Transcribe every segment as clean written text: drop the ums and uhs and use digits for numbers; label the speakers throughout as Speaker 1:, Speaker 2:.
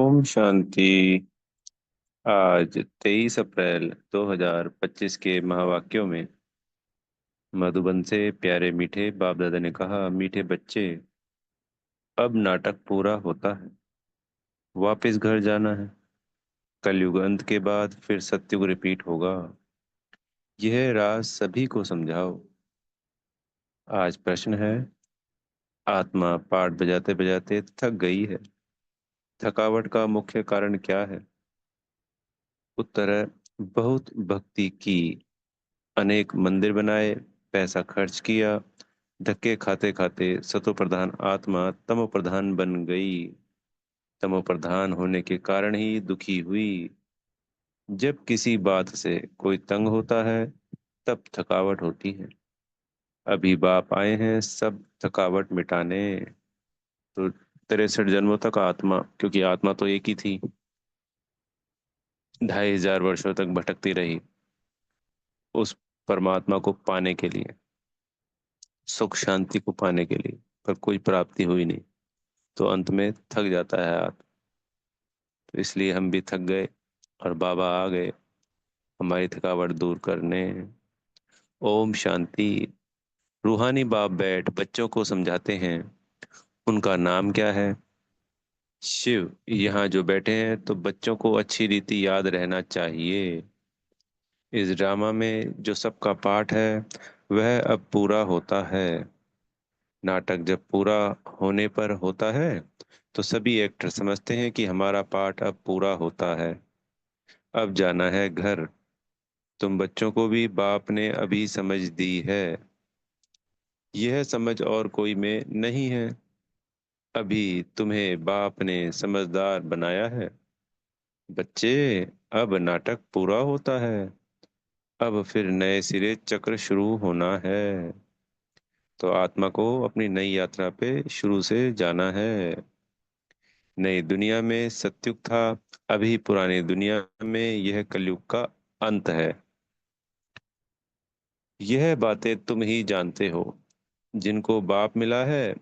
Speaker 1: ओम शांति। आज 23 अप्रैल 2025 के महावाक्यों में मधुबन से प्यारे मीठे बाप दादा ने कहा, मीठे बच्चे, अब नाटक पूरा होता है, वापस घर जाना है। कलयुग अंत के बाद फिर सत्युग रिपीट होगा। यह राज सभी को समझाओ। आज प्रश्न है, आत्मा पाठ बजाते बजाते थक गई है। थकावट का मुख्य कारण क्या है? उत्तर है, बहुत भक्ति की, अनेक मंदिर बनाए, पैसा खर्च किया, धक्के खाते खाते सतो प्रधान आत्मा तमो प्रधान बन गई। तमो प्रधान होने के कारण ही दुखी हुई। जब किसी बात से कोई तंग होता है तब थकावट होती है। अभी बाप आए हैं सब थकावट मिटाने। तो 63 जन्मों तक आत्मा, क्योंकि आत्मा तो एक ही थी, 2500 वर्षों तक भटकती रही उस परमात्मा को पाने के लिए, सुख शांति को पाने के लिए, पर कोई प्राप्ति हुई नहीं। तो अंत में थक जाता है आत्मा। तो इसलिए हम भी थक गए और बाबा आ गए हमारी थकावट दूर करने। ओम शांति। रूहानी बाप बैठ बच्चों को समझाते हैं। उनका नाम क्या है? शिव। यहाँ जो बैठे हैं तो बच्चों को अच्छी रीति याद रहना चाहिए। इस ड्रामा में जो सबका पाठ है वह अब पूरा होता है। नाटक जब पूरा होने पर होता है तो सभी एक्टर समझते हैं कि हमारा पाठ अब पूरा होता है, अब जाना है घर। तुम बच्चों को भी बाप ने अभी समझ दी है। यह समझ और कोई में नहीं है। अभी तुम्हें बाप ने समझदार बनाया है। बच्चे, अब नाटक पूरा होता है, अब फिर नए सिरे चक्र शुरू होना है। तो आत्मा को अपनी नई यात्रा पे शुरू से जाना है। नई दुनिया में सत्युग था, अभी पुरानी दुनिया में यह कलयुग का अंत है। यह बातें तुम ही जानते हो। जिनको बाप मिला है,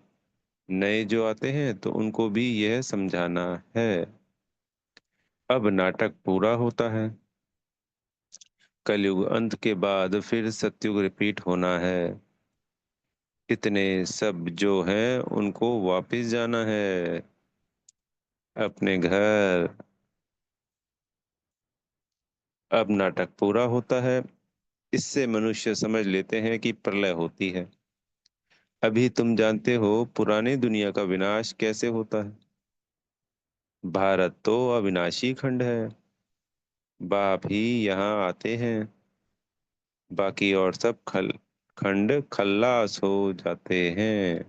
Speaker 1: नए जो आते हैं तो उनको भी यह समझाना है। अब नाटक पूरा होता है, कलयुग अंत के बाद फिर सत्युग रिपीट होना है। इतने सब जो हैं उनको वापस जाना है अपने घर। अब नाटक पूरा होता है। इससे मनुष्य समझ लेते हैं कि प्रलय होती है। अभी तुम जानते हो पुरानी दुनिया का विनाश कैसे होता है। भारत तो अविनाशी खंड है, बाप ही यहाँ आते हैं, बाकी और सब खंड खल्लास हो जाते हैं।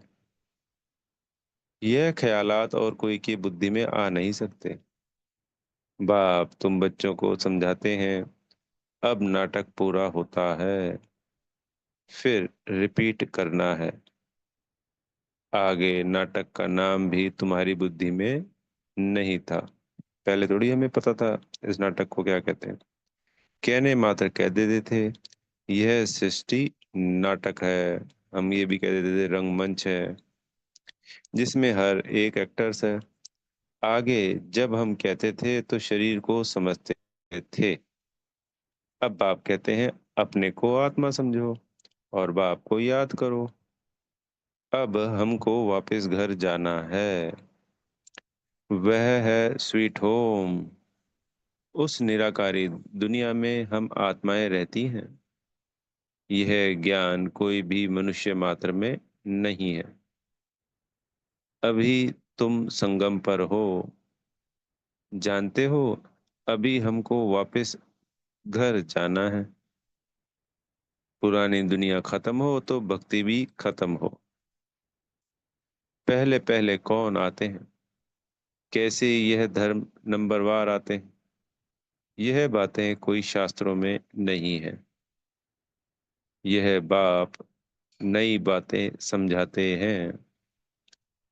Speaker 1: यह ख्यालात और कोई की बुद्धि में आ नहीं सकते। बाप तुम बच्चों को समझाते हैं, अब नाटक पूरा होता है, फिर रिपीट करना है। आगे नाटक का नाम भी तुम्हारी बुद्धि में नहीं था। पहले थोड़ी हमें पता था इस नाटक को क्या कहते हैं। कहने मात्र कह देते थे यह सृष्टि नाटक है। हम ये भी कह देते थे रंगमंच है जिसमें हर एक एक्टर्स है। आगे जब हम कहते थे तो शरीर को समझते थे। अब बाप कहते हैं अपने को आत्मा समझो और बाप को याद करो। अब हमको वापस घर जाना है। वह है स्वीट होम। उस निराकारी दुनिया में हम आत्माएं रहती हैं। यह ज्ञान कोई भी मनुष्य मात्र में नहीं है। अभी तुम संगम पर हो, जानते हो, अभी हमको वापस घर जाना है। पुरानी दुनिया खत्म हो तो भक्ति भी खत्म हो। पहले पहले कौन आते हैं, कैसे यह धर्म नंबरवार आते हैं। यह बातें कोई शास्त्रों में नहीं है। यह बाप नई बातें समझाते हैं,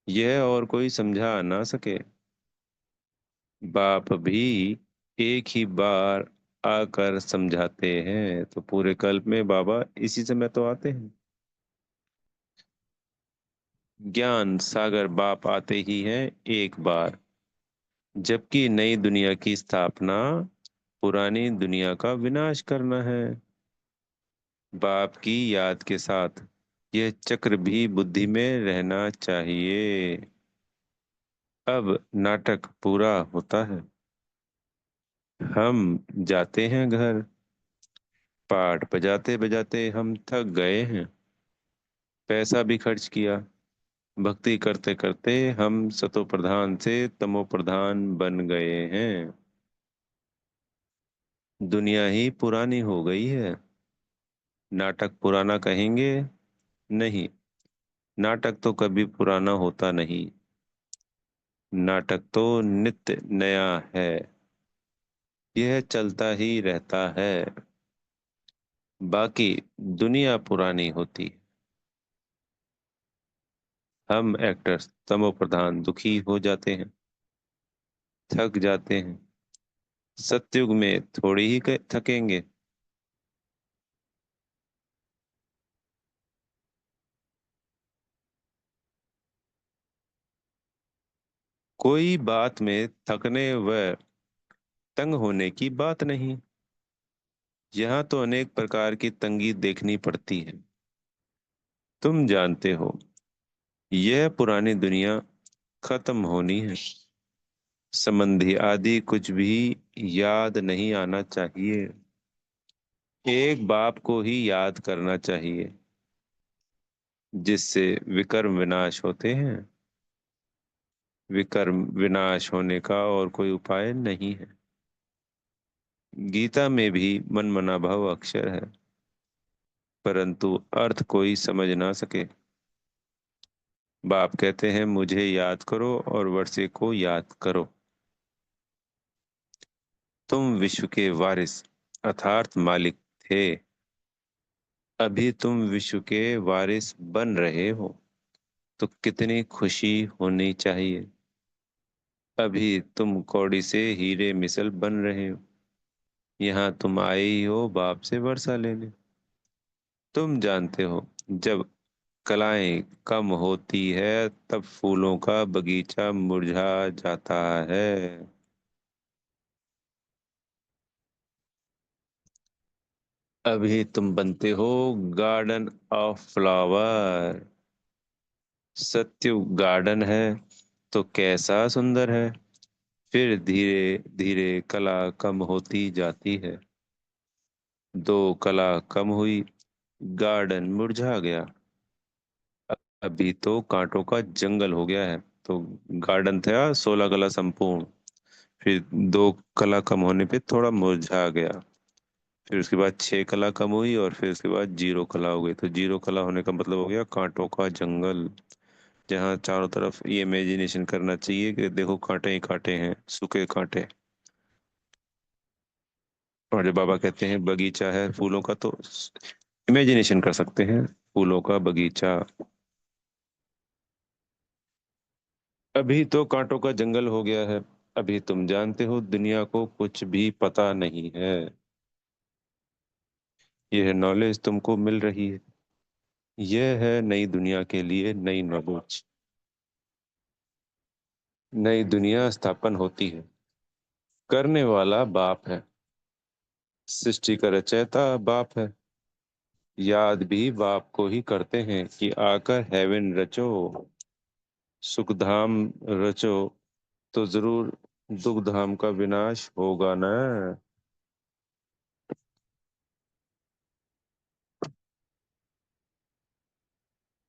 Speaker 1: यह और कोई समझा ना सके। बाप भी एक ही बार आकर समझाते हैं, तो पूरे कल्प में बाबा इसी समय तो आते हैं। ज्ञान सागर बाप आते ही हैं एक बार। जबकि नई दुनिया की स्थापना पुरानी दुनिया का विनाश करना है। बाप की याद के साथ यह चक्र भी बुद्धि में रहना चाहिए। अब नाटक पूरा होता है। हम जाते हैं घर। पाठ बजाते बजाते हम थक गए हैं। पैसा भी खर्च किया। भक्ति करते करते हम सतो प्रधान से तमो प्रधान बन गए हैं। दुनिया ही पुरानी हो गई है। नाटक पुराना कहेंगे? नहीं, नाटक तो कभी पुराना होता नहीं। नाटक तो नित्य नया है। यह चलता ही रहता है। बाकी दुनिया पुरानी होती। हम एक्टर्स तमो प्रधान दुखी हो जाते हैं, थक जाते हैं। सतयुग में थोड़ी ही थकेंगे। कोई बात में थकने व तंग होने की बात नहीं। यहाँ तो अनेक प्रकार की तंगी देखनी पड़ती है। तुम जानते हो, यह पुरानी दुनिया खत्म होनी है। संबंधी आदि कुछ भी याद नहीं आना चाहिए। एक बाप को ही याद करना चाहिए, जिससे विकर्म विनाश होते हैं। विकर्म विनाश होने का और कोई उपाय नहीं है। गीता में भी मनमना भव अक्षर है, परंतु अर्थ कोई समझ ना सके। बाप कहते हैं मुझे याद करो और वर्षे को याद करो। तुम विश्व के वारिस अर्थात मालिक थे। अभी तुम विश्व के वारिस बन रहे हो, तो कितनी खुशी होनी चाहिए। अभी तुम कौड़ी से हीरे मिसल बन रहे हो। यहाँ तुम आए ही हो बाप से वर्षा लेने। तुम जानते हो, जब कलाएं कम होती है तब फूलों का बगीचा मुरझा जाता है। अभी तुम बनते हो garden of flower. Sathyu garden है तो कैसा सुंदर है। फिर धीरे धीरे कला कम होती जाती है। दो कला कम हुई, गार्डन मुरझा गया। अभी तो कांटों का जंगल हो गया है। तो गार्डन था 16 कला संपूर्ण। फिर दो कला कम होने पे थोड़ा मुरझा गया। फिर उसके बाद 6 कला कम हुई और फिर उसके बाद 0 कला हो गई। तो 0 कला होने का मतलब हो गया कांटों का जंगल, जहाँ चारों तरफ ये इमेजिनेशन करना चाहिए कि देखो कांटे ही कांटे हैं, सूखे कांटे। और जब बाबा कहते हैं बगीचा है फूलों का, तो इमेजिनेशन कर सकते हैं फूलों का बगीचा। अभी तो कांटों का जंगल हो गया है। अभी तुम जानते हो दुनिया को कुछ भी पता नहीं है। यह नॉलेज तुमको मिल रही है। यह है नई दुनिया के लिए नई नॉलेज। नई दुनिया स्थापन होती है। करने वाला बाप है। सृष्टि का रचयिता बाप है। याद भी बाप को ही करते हैं कि आकर हेवन रचो, सुखधाम रचो, तो जरूर दुख धाम का विनाश होगा ना।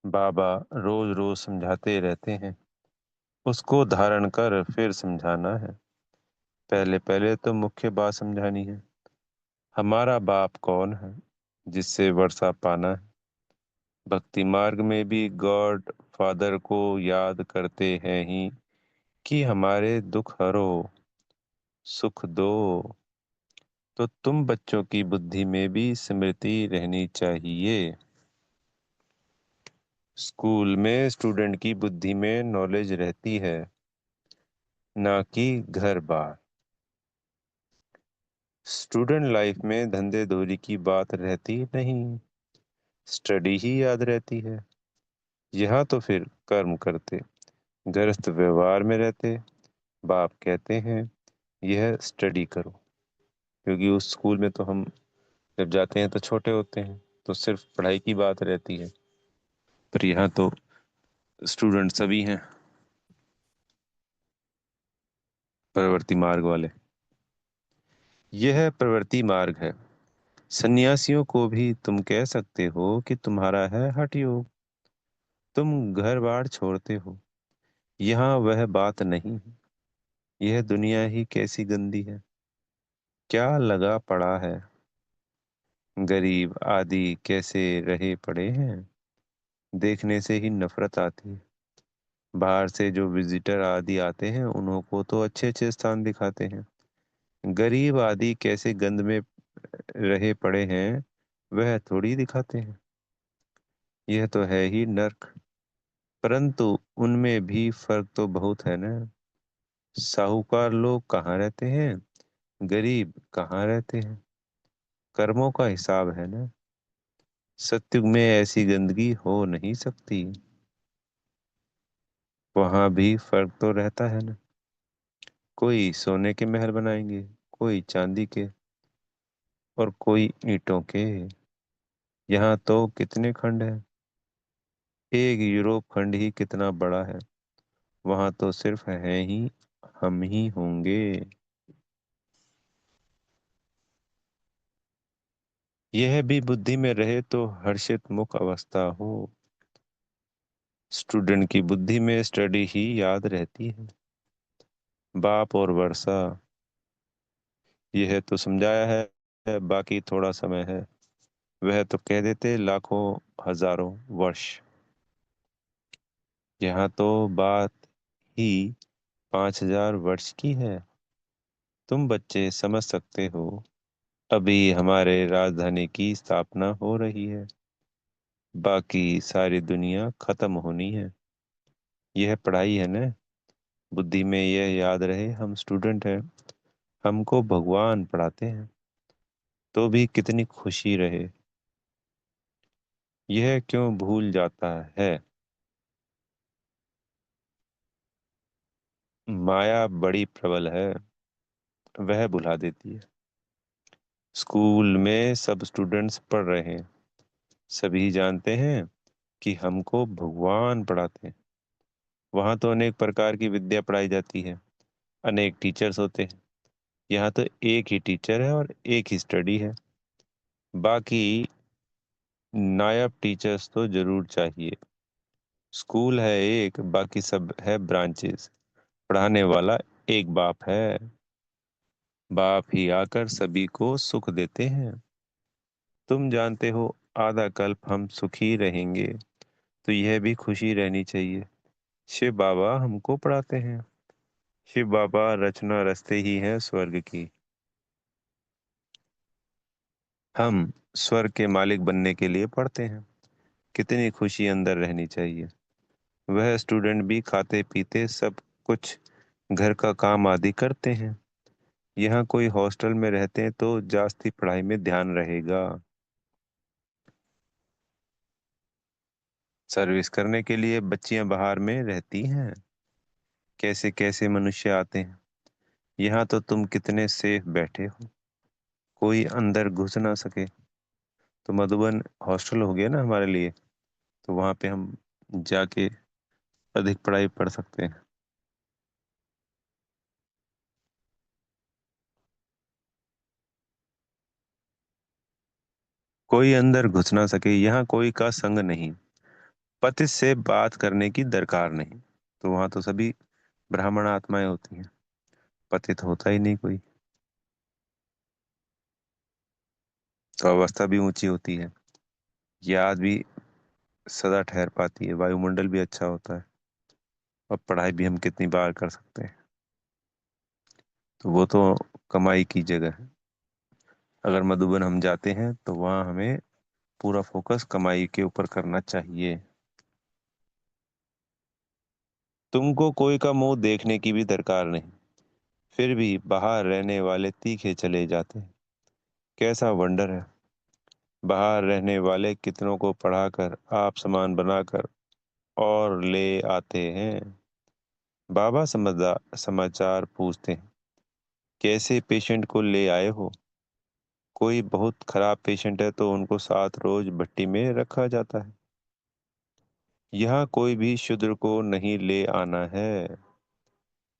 Speaker 1: बाबा रोज रोज समझाते रहते हैं, उसको धारण कर फिर समझाना है। पहले पहले तो मुख्य बात समझानी है। हमारा बाप कौन है, जिससे वर्षा पाना है। भक्ति मार्ग में भी गॉड फादर को याद करते हैं ही कि हमारे दुख हरो, सुख दो। तो तुम बच्चों की बुद्धि में भी स्मृति रहनी चाहिए। स्कूल में स्टूडेंट की बुद्धि में नॉलेज रहती है, ना कि घर बार। स्टूडेंट लाइफ में धंधे धोरी की बात रहती नहीं, स्टडी ही याद रहती है। यहाँ तो फिर कर्म करते, गृहस्थ व्यवहार में रहते, बाप कहते हैं यह स्टडी करो, क्योंकि उस स्कूल में तो हम जब जाते हैं तो छोटे होते हैं, तो सिर्फ पढ़ाई की बात रहती है। पर यहाँ तो स्टूडेंट सभी हैं, प्रवृत्ति मार्ग वाले। यह प्रवृत्ति मार्ग है। सन्यासियों को भी तुम कह सकते हो कि तुम्हारा है हठ योग। तुम घर बार छोड़ते हो, यहाँ वह बात नहीं है। यह दुनिया ही कैसी गंदी है, क्या लगा पड़ा है। गरीब आदि कैसे रहे पड़े हैं, देखने से ही नफरत आती है। बाहर से जो विजिटर आदि आते हैं उन्हों को तो अच्छे अच्छे स्थान दिखाते हैं। गरीब आदि कैसे गंद में रहे पड़े हैं, वह थोड़ी दिखाते हैं। यह तो है ही नर्क। परंतु उनमें भी फर्क तो बहुत है ना। साहूकार लोग कहाँ रहते हैं, गरीब कहाँ रहते हैं। कर्मों का हिसाब है ना। सत्युग में ऐसी गंदगी हो नहीं सकती। वहां भी फर्क तो रहता है ना। कोई सोने के महल बनाएंगे, कोई चांदी के, और कोई ईंटों के। यहाँ तो कितने खंड हैं। एक यूरोप खंड ही कितना बड़ा है। वहां तो सिर्फ हैं ही हम ही होंगे। यह भी बुद्धि में रहे तो हर्षित मुख अवस्था हो। स्टूडेंट की बुद्धि में स्टडी ही याद रहती है। बाप और वर्षा, यह तो समझाया है, बाकी थोड़ा समय है। वह तो कह देते लाखों हजारों वर्ष। यहाँ तो बात ही 5,000 वर्ष की है। तुम बच्चे समझ सकते हो। अभी हमारे राजधानी की स्थापना हो रही है, बाकी सारी दुनिया खत्म होनी है। यह पढ़ाई है ना। बुद्धि में यह याद रहे हम स्टूडेंट हैं, हमको भगवान पढ़ाते हैं। तो भी कितनी खुशी रहे। यह क्यों भूल जाता है। माया बड़ी प्रबल है, वह भुला देती है। स्कूल में सब स्टूडेंट्स पढ़ रहे हैं, सभी जानते हैं कि हमको भगवान पढ़ाते हैं। वहां तो अनेक प्रकार की विद्या पढ़ाई जाती है, अनेक टीचर्स होते हैं। यहाँ तो एक ही टीचर है और एक ही स्टडी है। बाकी नायब टीचर्स तो जरूर चाहिए। स्कूल है एक, बाकी सब है ब्रांचेस। पढ़ाने वाला एक बाप है। बाप ही आकर सभी को सुख देते हैं। तुम जानते हो आधा कल्प हम सुखी रहेंगे, तो यह भी खुशी रहनी चाहिए। शिव बाबा हमको पढ़ाते हैं। शिव बाबा रचना रचते ही हैं स्वर्ग की। हम स्वर्ग के मालिक बनने के लिए पढ़ते हैं। कितनी खुशी अंदर रहनी चाहिए। वह स्टूडेंट भी खाते पीते सब कुछ घर का काम आदि करते हैं। यहाँ कोई हॉस्टल में रहते हैं तो जास्ती पढ़ाई में ध्यान रहेगा। सर्विस करने के लिए बच्चियां बाहर में रहती हैं। कैसे कैसे मनुष्य आते हैं। यहाँ तो तुम कितने सेफ बैठे हो, कोई अंदर घुस ना सके। तो मधुबन हॉस्टल हो गया ना हमारे लिए, तो वहाँ पे हम जाके अधिक पढ़ाई पढ़ सकते हैं। कोई अंदर घुस ना सके, यहाँ कोई का संग नहीं। पति से बात करने की दरकार नहीं। तो वहाँ तो सभी ब्राह्मण आत्माएं होती हैं। पतित होता ही नहीं कोई। तो अवस्था भी ऊंची होती है, याद भी सदा ठहर पाती है, वायुमंडल भी अच्छा होता है, और पढ़ाई भी हम कितनी बार कर सकते हैं। तो वो तो कमाई की जगह है। अगर मधुबन हम जाते हैं तो वहाँ हमें पूरा फोकस कमाई के ऊपर करना चाहिए। तुमको कोई का मुंह देखने की भी दरकार नहीं, फिर भी बाहर रहने वाले तीखे चले जाते हैं। कैसा वंडर है। बाहर रहने वाले कितनों को पढ़ाकर आप समान बनाकर और ले आते हैं। बाबा समाचार पूछते हैं, कैसे पेशेंट को ले आए हो? कोई बहुत खराब पेशेंट है तो उनको 7 रोज भट्टी में रखा जाता है। यहाँ कोई भी शूद्र को नहीं ले आना है।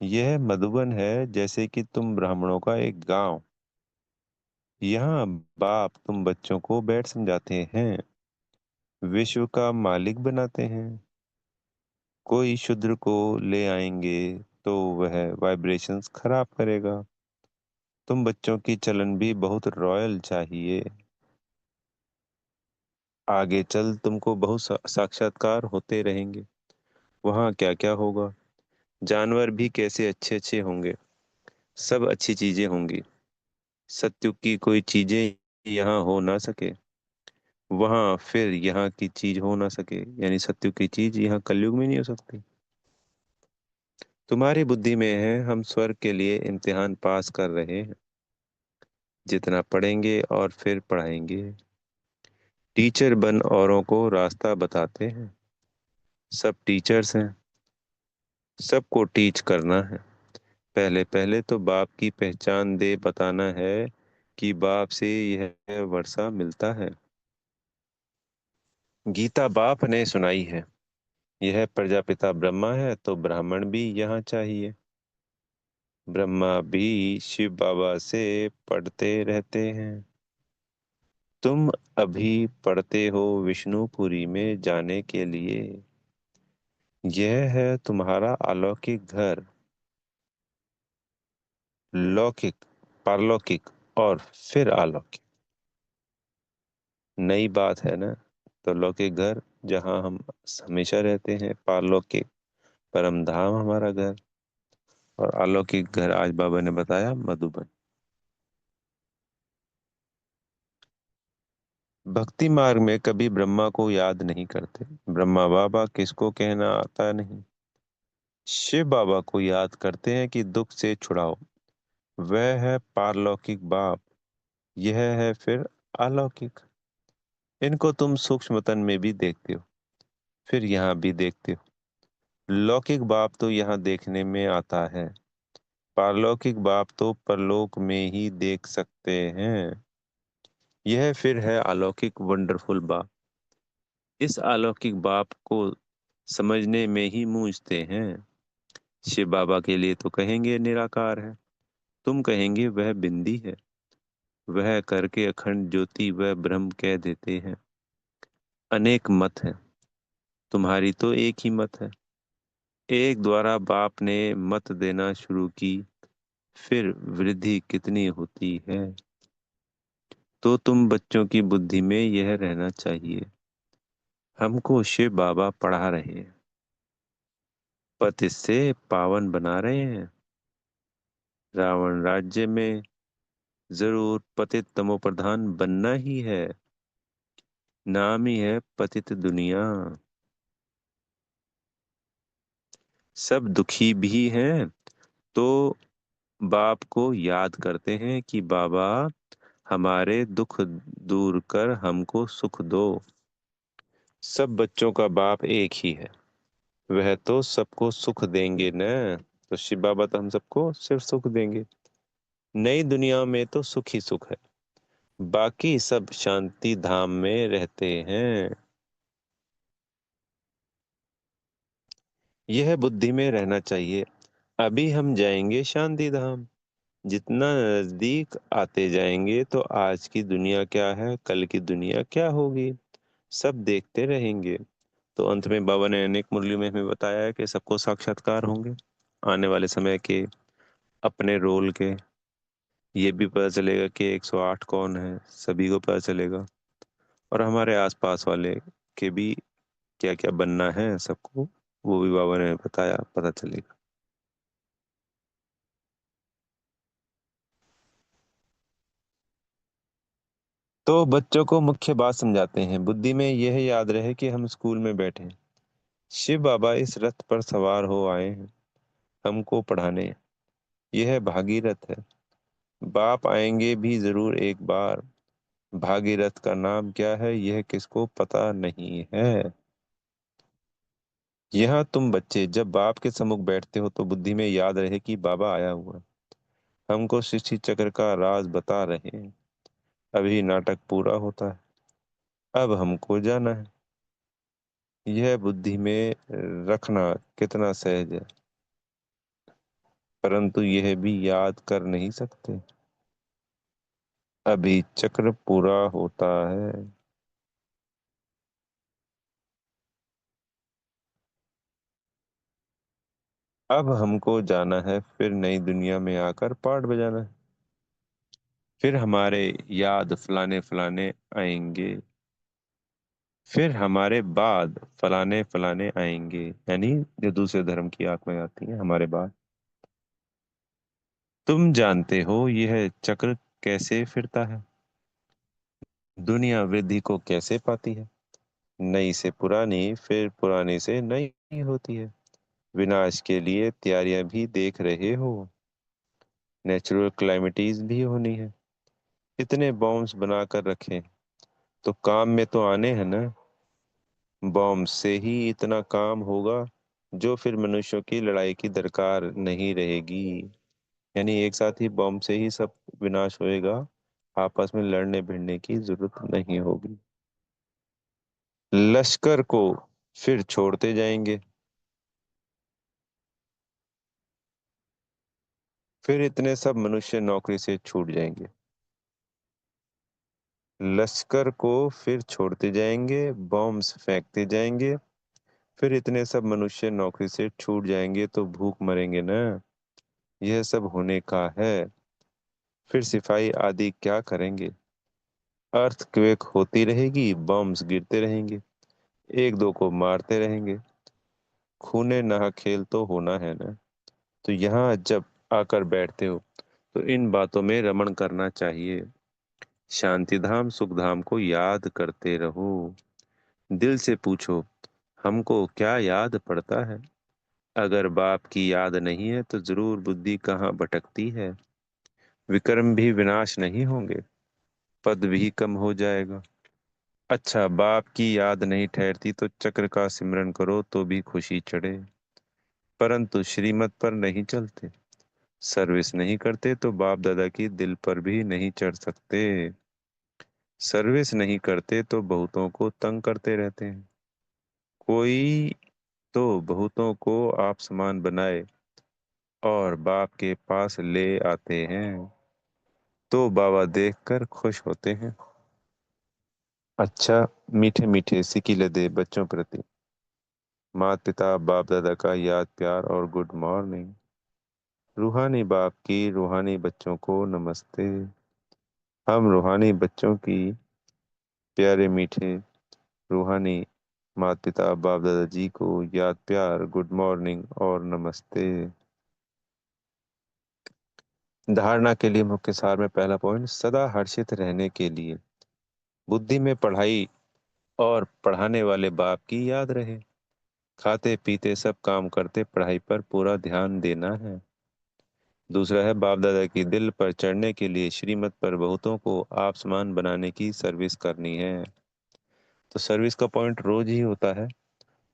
Speaker 1: यह मधुबन है, जैसे कि तुम ब्राह्मणों का एक गांव। यहाँ बाप तुम बच्चों को बैठ समझाते हैं, विश्व का मालिक बनाते हैं। कोई शूद्र को ले आएंगे तो वह वाइब्रेशंस खराब करेगा। तुम बच्चों की चलन भी बहुत रॉयल चाहिए। आगे चल तुमको बहुत साक्षात्कार होते रहेंगे। वहाँ क्या क्या होगा, जानवर भी कैसे अच्छे अच्छे होंगे, सब अच्छी चीजें होंगी। सत्युग की कोई चीजें यहाँ हो ना सके, वहाँ फिर यहाँ की चीज हो ना सके, यानी सत्युग की चीज यहाँ कलयुग में नहीं हो सकती। तुम्हारी बुद्धि में है हम स्वर्ग के लिए इम्तिहान पास कर रहे हैं, जितना पढ़ेंगे और फिर पढ़ाएंगे। टीचर बन औरों को रास्ता बताते हैं। सब टीचर्स हैं, सबको टीच करना है। पहले पहले तो बाप की पहचान दे बताना है कि बाप से यह वर्षा मिलता है। गीता बाप ने सुनाई है। यह प्रजापिता ब्रह्मा है तो ब्राह्मण भी यहाँ चाहिए। ब्रह्मा भी शिव बाबा से पढ़ते रहते हैं। तुम अभी पढ़ते हो विष्णुपुरी में जाने के लिए। यह है तुम्हारा अलौकिक घर। लौकिक, पारलौकिक और फिर अलौकिक। नई बात है ना? तो लौकिक घर जहाँ हम हमेशा रहते हैं, पारलौकिक परम धाम हमारा घर, और अलौकिक घर आज बाबा ने बताया मधुबन। भक्ति मार्ग में कभी ब्रह्मा को याद नहीं करते। ब्रह्मा बाबा किसको कहना आता नहीं। शिव बाबा को याद करते हैं कि दुख से छुड़ाओ। वह है पारलौकिक बाप। यह है फिर अलौकिक। इनको तुम सूक्ष्म तन में भी देखते हो, फिर यहाँ भी देखते हो। लौकिक बाप तो यहाँ देखने में आता है, पारलौकिक बाप तो परलोक में ही देख सकते हैं। यह फिर है अलौकिक वंडरफुल बाप। इस अलौकिक बाप को समझने में ही मूंझते हैं। शिव बाबा के लिए तो कहेंगे निराकार है, तुम कहेंगे वह बिंदी है। वह करके अखंड ज्योति वह ब्रह्म कह देते हैं। अनेक मत हैं, तुम्हारी तो एक ही मत है। एक द्वारा बाप ने मत देना शुरू की, फिर वृद्धि कितनी होती है। तो तुम बच्चों की बुद्धि में यह रहना चाहिए, हमको शिव बाबा पढ़ा रहे हैं, पति से पावन बना रहे हैं। रावण राज्य में जरूर पतित तमोप्रधान बनना ही है। नाम ही है पतित दुनिया। सब दुखी भी हैं तो बाप को याद करते हैं कि बाबा हमारे दुख दूर कर हमको सुख दो। सब बच्चों का बाप एक ही है, वह तो सबको सुख देंगे न। तो शिव बाबा तो हम सबको सिर्फ सुख देंगे। नई दुनिया में तो सुख ही सुख है, बाकी सब शांति धाम में रहते हैं। यह बुद्धि में रहना चाहिए। अभी हम जाएंगे शांति धाम। जितना नजदीक आते जाएंगे तो आज की दुनिया क्या है, कल की दुनिया क्या होगी, सब देखते रहेंगे। तो अंत में बाबा ने अनेक मुरली में हमें बताया है कि सबको साक्षात्कार होंगे आने वाले समय के, अपने रोल के। ये भी पता चलेगा कि 108 कौन है, सभी को पता चलेगा। और हमारे आसपास वाले के भी क्या क्या बनना है सबको, वो भी बाबा ने बताया, पता चलेगा। तो बच्चों को मुख्य बात समझाते हैं, बुद्धि में यह याद रहे कि हम स्कूल में बैठे हैं। शिव बाबा इस रथ पर सवार हो आए हैं हमको पढ़ाने। यह भागीरथ है। बाप आएंगे भी जरूर एक बार। भागीरथ का नाम क्या है यह किसको पता नहीं है। यहाँ तुम बच्चे जब बाप के सम्मुख बैठते हो तो बुद्धि में याद रहे कि बाबा आया हुआ हमको सृष्टि चक्र का राज बता रहे हैं। अभी नाटक पूरा होता है, अब हमको जाना है। यह बुद्धि में रखना कितना सहज है, परंतु यह भी याद कर नहीं सकते। अभी चक्र पूरा होता है। अब हमको जाना है, फिर नई दुनिया में आकर पाठ बजाना है। फिर हमारे याद फलाने फलाने आएंगे, फिर हमारे बाद फलाने फलाने आएंगे, यानी जो दूसरे धर्म की आत्माएं आती हैं हमारे बाद। तुम जानते हो यह चक्र कैसे फिरता है, दुनिया वृद्धि को कैसे पाती है, नई से पुरानी, फिर पुरानी से नई होती है। विनाश के लिए तैयारियां भी देख रहे हो, नेचुरल क्लाइमिटीज भी होनी है। इतने बॉम्ब्स बनाकर रखें तो काम में तो आने हैं ना। बॉम्ब से ही इतना काम होगा जो फिर मनुष्यों की लड़ाई की दरकार नहीं रहेगी। यानी एक साथ ही बॉम्ब से ही सब विनाश होएगा, आपस में लड़ने भिड़ने की जरूरत नहीं होगी। लश्कर को फिर छोड़ते जाएंगे, फिर इतने सब मनुष्य नौकरी से छूट जाएंगे। लश्कर को फिर छोड़ते जाएंगे, बॉम्ब्स फेंकते जाएंगे, फिर इतने सब मनुष्य नौकरी से छूट जाएंगे तो भूख मरेंगे ना। यह सब होने का है, फिर सिपाही आदि क्या करेंगे। अर्थक्वेक होती रहेगी, बॉम्ब्स गिरते रहेंगे, एक दो को मारते रहेंगे। खूने नहा खेल तो होना है ना। तो यहाँ जब आकर बैठते हो तो इन बातों में रमण करना चाहिए। शांति धाम सुख धाम को याद करते रहो। दिल से पूछो, हमको क्या याद पड़ता है। अगर बाप की याद नहीं है तो जरूर बुद्धि कहाँ भटकती है। विक्रम भी विनाश नहीं होंगे, पद भी कम हो जाएगा। अच्छा, बाप की याद नहीं ठहरती तो चक्र का सिमरन करो तो भी खुशी चढ़े, परंतु श्रीमत पर नहीं चलते, सर्विस नहीं करते तो बाप दादा की दिल पर भी नहीं चढ़ सकते। सर्विस नहीं करते तो बहुतों को तंग करते रहते हैं। कोई तो बहुतों को आप समान बनाए और बाप के पास ले आते हैं तो बाबा देखकर खुश होते हैं। अच्छा, मीठे मीठे सिकीले दे बच्चों प्रति माता पिता बाप दादा का याद प्यार और गुड मॉर्निंग। रूहानी बाप की रूहानी बच्चों को नमस्ते। हम रूहानी बच्चों की प्यारे मीठे रूहानी माता पिता बाप दादा जी को याद प्यार गुड मॉर्निंग और नमस्ते। धारणा के लिए मुख्य सार में पहला पॉइंट, सदा हर्षित रहने के लिए बुद्धि में पढ़ाई और पढ़ाने वाले बाप की याद रहे। खाते पीते सब काम करते पढ़ाई पर पूरा ध्यान देना है। दूसरा है, बाप दादा की दिल पर चढ़ने के लिए श्रीमत पर बहुतों को आप समान बनाने की सर्विस करनी है। तो सर्विस का पॉइंट रोज ही होता है,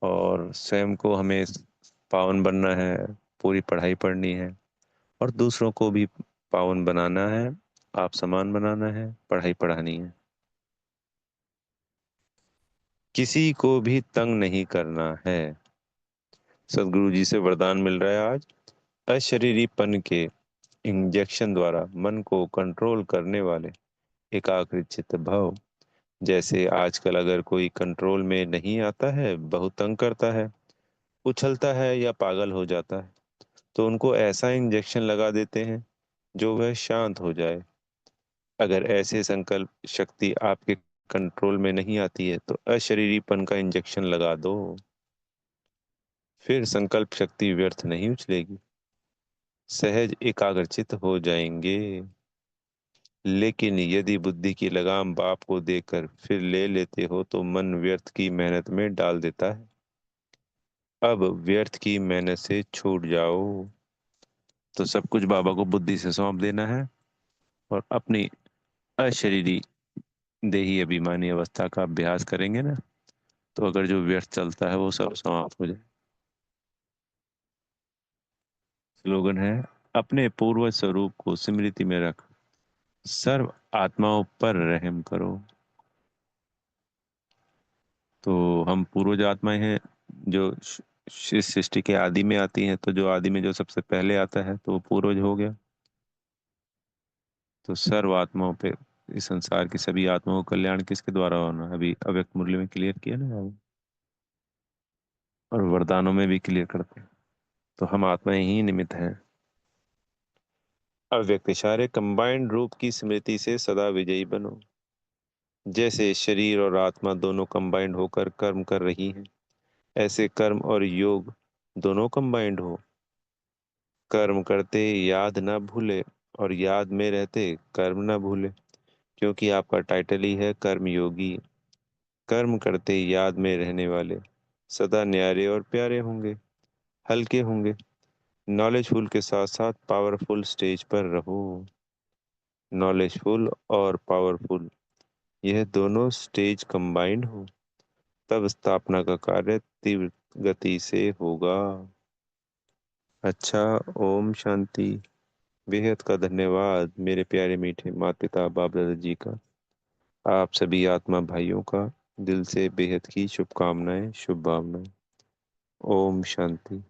Speaker 1: और स्वयं को हमें पावन बनना है, पूरी पढ़ाई पढ़नी है, और दूसरों को भी पावन बनाना है, आप समान बनाना है, पढ़ाई पढ़ानी है। किसी को भी तंग नहीं करना है। सदगुरु जी से वरदान मिल रहा है आज। अशरीरीपन के इंजेक्शन द्वारा मन को कंट्रोल करने वाले एकाग्र चित्त भव। जैसे आजकल अगर कोई कंट्रोल में नहीं आता है, बहुत तंग करता है, उछलता है या पागल हो जाता है, तो उनको ऐसा इंजेक्शन लगा देते हैं जो वह शांत हो जाए। अगर ऐसे संकल्प शक्ति आपके कंट्रोल में नहीं आती है तो अशरीरीपन का इंजेक्शन लगा दो, फिर संकल्प शक्ति व्यर्थ नहीं उछलेगी, सहज एकाग्रचित हो जाएंगे। लेकिन यदि बुद्धि की लगाम बाप को देकर फिर ले लेते हो तो मन व्यर्थ की मेहनत में डाल देता है। अब व्यर्थ की मेहनत से छूट जाओ। तो सब कुछ बाबा को बुद्धि से सौंप देना है और अपनी अशरीरी देही अभिमानी अवस्था का अभ्यास करेंगे ना, तो अगर जो व्यर्थ चलता है वो सब समाप्त हो जाए। स्लोगन है, अपने पूर्व स्वरूप को स्मृति में रख, सर्व आत्माओं पर रहम करो। तो हम पूर्वज आत्माएं हैं जो इस सृष्टि के आदि में आती हैं, तो जो आदि में जो सबसे पहले आता है तो वो पूर्वज हो गया। तो सर्व आत्माओं पे, इस संसार की सभी आत्माओं का कल्याण किसके द्वारा होना है? अभी अव्यक्त मुरली में क्लियर किया ना बाबू, और वरदानों में भी क्लियर करते हैं। तो हम आत्माएं ही निमित्त हैं। अव्यक्त इशारे, कंबाइंड रूप की स्मृति से सदा विजयी बनो। जैसे शरीर और आत्मा दोनों कंबाइंड होकर कर्म कर रही हैं, ऐसे कर्म और योग दोनों कंबाइंड हो। कर्म करते याद न भूले, और याद में रहते कर्म न भूले, क्योंकि आपका टाइटल ही है कर्म योगी। कर्म करते याद में रहने वाले सदा न्यारे और प्यारे होंगे, हल्के होंगे। नॉलेजफुल के साथ साथ पावरफुल स्टेज पर रहो। नॉलेजफुल और पावरफुल, यह दोनों स्टेज कंबाइंड हो, तब स्थापना का कार्य तीव्र गति से होगा। अच्छा, ओम शांति। बेहद का धन्यवाद मेरे प्यारे मीठे माता पिता बाप दादा जी का। आप सभी आत्मा भाइयों का दिल से बेहद की शुभकामनाएं, शुभ भावनाएं। ओम शांति।